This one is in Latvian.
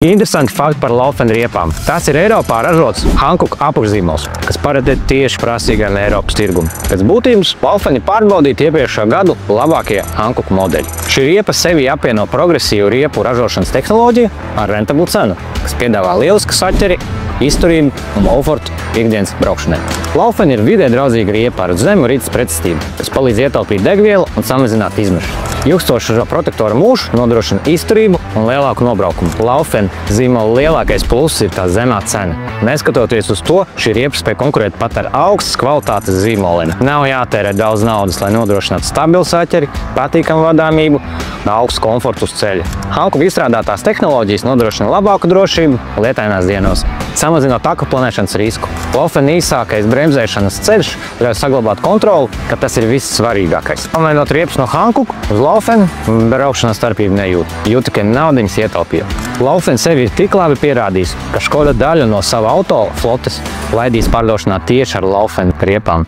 Interesanti fakti par Laufen riepām. Tas ir Eiropā ražots Hankook apakšzīmols, kas paredzēts tieši prasīgajam Eiropas tirgumam. Pēc būtības Laufeni pārbaudīti iepriekšējā gadu labākie Hankook modeļi. Šī riepa sevi apvieno progresīvu riepu ražošanas tehnoloģiju ar rentablu cenu, kas piedāvā lielisku saķeri, izturību un komfortu ikdienas braukšanai. Laufen ir vidē draudzīga riepa ar zemu rites pretestību, kas palīdz ietaupīt degvielu un samazināt izmešus. Ilgstoša protektora mūžs nodrošina izturību un lielāku nobraukumu. Laufen zīmola lielākais pluss ir tā zemā cena. Neskatoties uz to, šī riepa spēj konkurēt pat ar augstas kvalitātes zīmoliem. Nav jātērē daudz naudas, lai nodrošinātu stabilu saķeri, patīkamu vadāmību un augstu komfortu uz ceļa. Hankook izstrādātās tehnoloģijas nodrošina labāku drošību lietainās dienos, samazinot akuplanēšanas risku. Laufen īsākais bremzēšanas ceļš ļauj saglabāt kontroli, ka tas ir viss svarīgākais. Pamainot riepas no Hankook uz Laufen, braukšanas starpību nejūt. Jūt tikai naudiņas ietaupīja. Laufen sevi ir tik labi pierādījis, ka Škoda daļu no sava auto flotes laidīs pārdošanā tieši ar Laufen riepām.